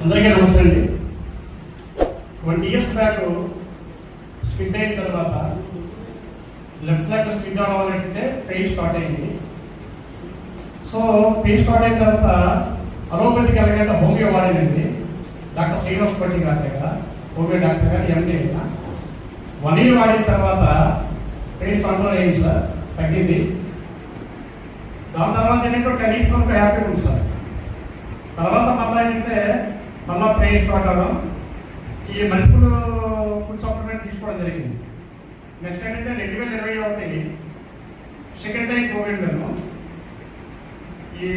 అందరికీ నమస్తే అండి. 20 years బ్యాక్ స్కిడ్ అయిన తర్వాత లెఫ్ట్ లెగ్ స్కిడ్ అవడం అంటే పెయిన్ స్టార్ట్ అయింది. సో పెయిన్ స్టార్ట్ అయిన తర్వాత అలోపతికి వెళ్ళగంటే హోమియో వాడానండి. డాక్టర్ శ్రీనివాస్ పట్టి గారి దగ్గర హోమియో డాక్టర్ గారు ఎండి అయినా 1 year వాడిన తర్వాత పెయిన్ కంట్రోల్ అయింది సార్, తగ్గింది. దాని తర్వాత ఏంటంటే 10 years వరకు హ్యాపీగా ఉంది సార్. తర్వాత మళ్ళీ ఏంటంటే మళ్ళీ పెయిన్ స్టార్ట్ అవ్వడం, ఈ మల్టిపుల్ ఫుడ్ సప్లిమెంట్ తీసుకోవడం జరిగింది. నెక్స్ట్ ఏంటంటే 2021 సెకండ్ టైం కోవిడ్ మేము ఈ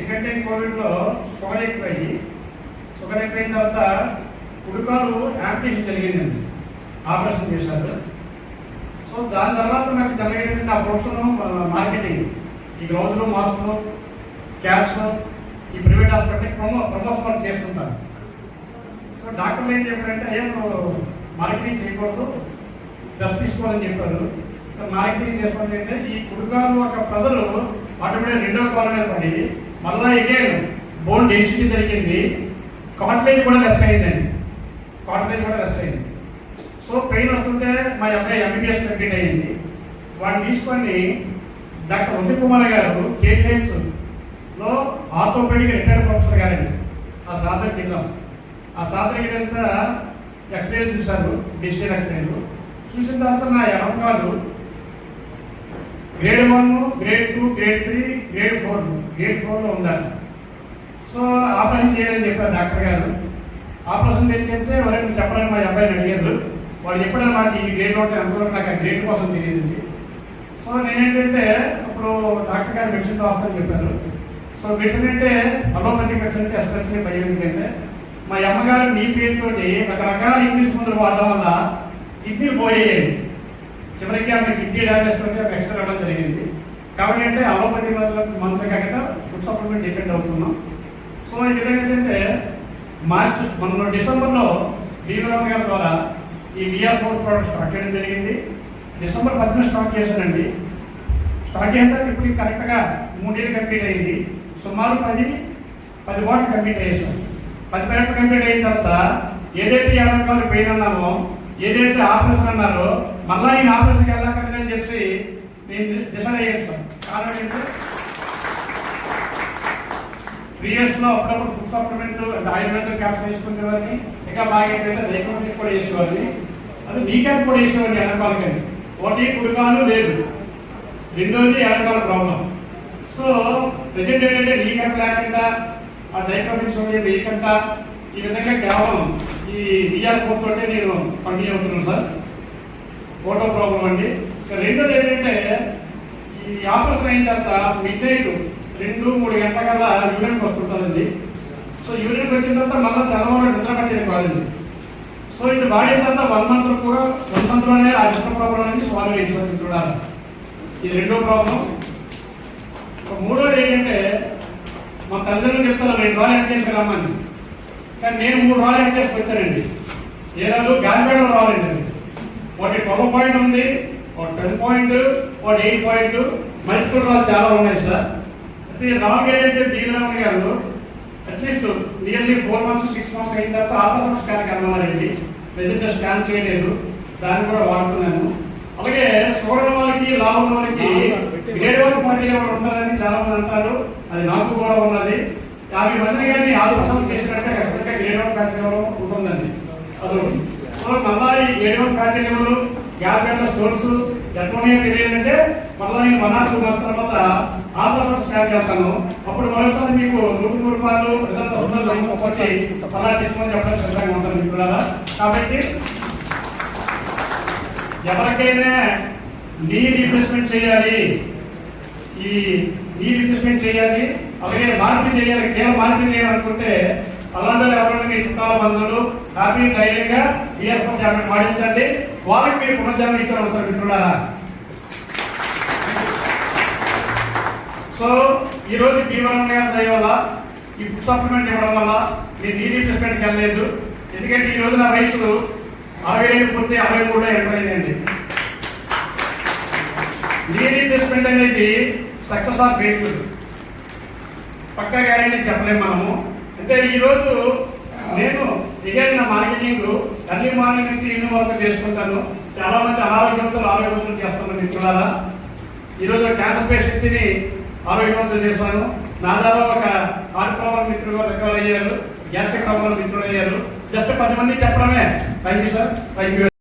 సెకండ్ టైం కోవిడ్లో షుగర్ ఎక్కువైన తర్వాత కుడుకాలు యాంపిటేషన్ జరిగిందండి, ఆపరేషన్ చేశారు. సో దాని తర్వాత నాకు జరిగేటంటే నా ప్రొఫెషన్ మార్కెటింగ్, ఈ గ్లౌజులు, మాస్కులు, క్యాప్స్, ఈ ప్రైవేట్ హాస్పిటల్కి ప్రమోషన్ వర్క్ చేస్తుంటాను. సో డాక్టర్లు ఏం చెప్పారంటే అయ్యా నువ్వు మార్కెటింగ్ చేయకూడదు, డ్రెస్ తీసుకోవాలని చెప్పారు. మార్కెటింగ్ చేసుకోవాలని అంటే ఈ కుడుకాలు ఒక ప్రజలు ఆటోమేటిక్ రెండవ కాలు మీద పడి మళ్ళీ ఎగైన్ బోన్ డెన్సిటీ జరిగింది, కాట్లేజ్ కూడా లెస్ అయిందండి, సో పెయిన్ వస్తుంటే మా అబ్బాయి ఎంబీబీఎస్ కంప్లీట్ అయ్యింది. వాడిని తీసుకొని డాక్టర్ ఉదయ్ కుమార్ గారు కేజీహెచ్ లో ఆర్థోపెడిక్ రిటైర్డ్ ప్రొఫెసర్ గారండి, ఆ సాధనకి అంతా ఎక్స్రేలు చూశారు, డిజిటల్ ఎక్స్రేలు చూసిన తర్వాత నా ఎడం కాదు గ్రేడ్ 1, గ్రేడ్ 2, గ్రేడ్ 3, గ్రేడ్ 4లో ఉండాలి. సో ఆపరేషన్ చేయాలని చెప్పారు డాక్టర్ గారు. ఆపరేషన్ ఏంటంటే ఎవరైనా చెప్పాలని మా అబ్బాయిని అడిగారు. వాళ్ళు చెప్పారు మాకు ఈ గ్రేడ్ ఉంటే అనుకోవడం, నాకు ఆ గ్రేడ్ కోసం తెలియదు. సో నేనేంటంటే అప్పుడు డాక్టర్ గారు మెడిసిన్ రాస్తానని చెప్పారు. సో మెడిసిన్ అంటే అలోపతి మెడిసిన్ అంటే ఎస్పెషల్లీ బయోటిక్ అంటే మా అమ్మగారు నీ పేరుతో రకరకాల ఇంగ్లీష్ మందులు వాడడం వల్ల కిడ్నీ పోయేది. చివరికి ఆమె కిడ్నీ డ్యామేజ్ తోటి ఆమె ఎక్స్ట్రా అవ్వడం జరిగింది. కాబట్టి అంటే అలోపతి మందులు కాకుండా ఫుడ్ సప్లిమెంట్ డిపెండ్ అవుతున్నాం. సో ఈ విధంగా ఏంటంటే మొన్న డిసెంబర్లో బీవీరామ్ గారి ద్వారా ఈ VR4 ప్రోడక్ట్ స్టార్ట్ చేయడం జరిగింది. డిసెంబర్ 10 స్టార్ట్ చేశానండి. స్టార్ట్ చేసిన తర్వాత ఇప్పుడు కరెక్ట్గా 3 years కంప్లీట్ అయింది. సుమారు 10 బాటిల్ కంప్లీట్ అయ్యేసాం. 10 బాటిల్ కంప్లీట్ అయిన తర్వాత ఏదైతే ఎడమకాలు పెయిన్ అన్నామో, ఏదైతే ఆపరేషన్ అన్నారో మళ్ళీ నేను ఆపరేషన్కి వెళ్ళక్కర్లేదని చెప్పి నేను డిసైడ్ అయ్యాను సార్. కారణం ఏంటంటే 3 years అప్పుడప్పుడు ఫుడ్ సప్లిమెంట్ అంటే ఆయుర్వేద క్యాప్స్ వేసుకునేవాడిని, ఇంకా బాగా ఏంటంటే డైకోటిక్ కూడా వేసేవాడిని, అది నీ క్యాప్ కూడా వేసేవాడిని ఎడమకాలకని. ఒకటి కుడికాలు లేదు, రెండోది ఎడమకాల ప్రాబ్లం. సో ప్రజెంట్ ఏంటంటే నీ క్యాప్ లేకుండా ఆ డైకోటిక్ సోడియం వేయకుండా ఈ విధంగా కేవలం ఈ VR4 తోటే నేను కంటిన్యూ అవుతున్నాను సార్. ఫోటో ప్రాబ్లం అండి. రెండోది ఏంటంటే ఈ ఆపరేషన్ అయిన తర్వాత మిడ్నైట్ 2-3 గంటల కల్లా యూరిన్కి వస్తుంటుందండి. సో యూరిన్కి వచ్చిన తర్వాత మళ్ళీ తెల్లవారు నిద్ర పట్టేది కాదండి. సో ఇది వాడిన తర్వాత 1 monthలోనే ఆ డిస్టర్బ్ ప్రాబ్లం అనేది సాల్వ్ అయింది సార్. చూడాలి, ఇది రెండో ప్రాబ్లం. మూడోది ఏంటంటే మా తల్లిదండ్రులు చెప్తారు 2 రోజులు ఎండ్ చేసుకురామని, కానీ నేను 3 రోజులు ఎండ్ చేసుకొచ్చానండి. ఏ రోజు గాలిపేటలో రావాలండి. ఒకటి 12 point ఉంది, ఒక 10 point, ఒక 8 point, మల్టిపుల్ రాళ్ళు చాలా ఉన్నాయి సార్. అయితే రాంగ్ ఏంటంటే బీవీరామ్ గారు అట్లీస్ట్ నియర్లీ 4 months 6 months అయిన తర్వాత ఆల్ట్రాసౌండ్ స్కాన్ కలవాలండి. ప్రజెంట్ స్కాన్ చేయలేదు, దాన్ని కూడా వాడుతున్నాను. అలాగే షుగర్ వాళ్ళకి, లాభం వాళ్ళకి గ్రేడ్ 1 ఫార్టీ లెవెల్ ఉంటుందని చాలా మంది అంటారు. అది నాకు కూడా ఉన్నది. 50 మందిని కానీ ఆల్ట్రాసౌండ్ చేసినట్టే ఖచ్చితంగా గ్రేడ్ 1 ఫ్యాటీ లెవెల్ ఉంటుందండి. అదొకటి. సో మళ్ళీ ఈ grade 1 fatty level, gas stores ఎట్లున్నాయో తెలియాలంటే మళ్ళీ నేను 1 or 2 months తర్వాత ఆల్ట్రాసౌండ్ స్కాన్ చేస్తాను. అప్పుడు మరోసారి మీకు రూపాయలు రిజల్ట్ వస్తుందని అలా తీసుకొని చెప్పడం సిద్ధంగా ఉంటుంది మిత్రులారా. కాబట్టి ఎవరికైనా నీ రీప్లేస్మెంట్ చేయాలి, అలాగే మార్పిడి చేయాలి, కేవలం మార్పిడి చేయాలనుకుంటే అలాంటి ఎవరైనా మీ చుట్టాల బంధువులు హ్యాపీ ధైర్యంగా VR4 టాబ్లెట్ వాడించండి. వాళ్ళకి మీరు పునర్జన్మ ఇచ్చిన అవసరం మిత్రులారా. సో ఈరోజు బీవీరామ్ గారి దయ వల్ల ఈ ఫుడ్ సప్లిమెంట్ ఇవ్వడం వల్ల మీరు నీ రీప్లేస్మెంట్కి వెళ్ళలేదు. ఎందుకంటే ఈ రోజు నా వయసు 62 పూర్తి 63లో ఎంటర్ అయిందండి. నీ రీప్లేస్మెంట్ అనేది సక్సెస్ ఆర్ ఫెయిల్యూర్ పక్కా గ్యారెంటీ చెప్పలేము మనము. అంటే ఈరోజు నేను ఇదే నా మార్కెటింగ్ ఎర్లీ మార్నింగ్ నుంచి ఈవినింగ్ వరకు చేసుకుంటాను. చాలా మంది ఆరోగ్యవంతులు చేస్తున్నారు మిత్రులారా. ఈరోజు క్యాన్సర్ పేషెంట్ ని ఆరోగ్యవంతులు చేశాను. నా ద్వారా ఒక హార్ట్ ప్రాబ్లం మిత్రులు రికవర్ అయ్యారు, గ్యాస్ట్రిక్ ప్రాబ్లం మిత్రులు అయ్యారు. జస్ట్ 10 మంది చెప్పడమే. Thank you sir, thank you.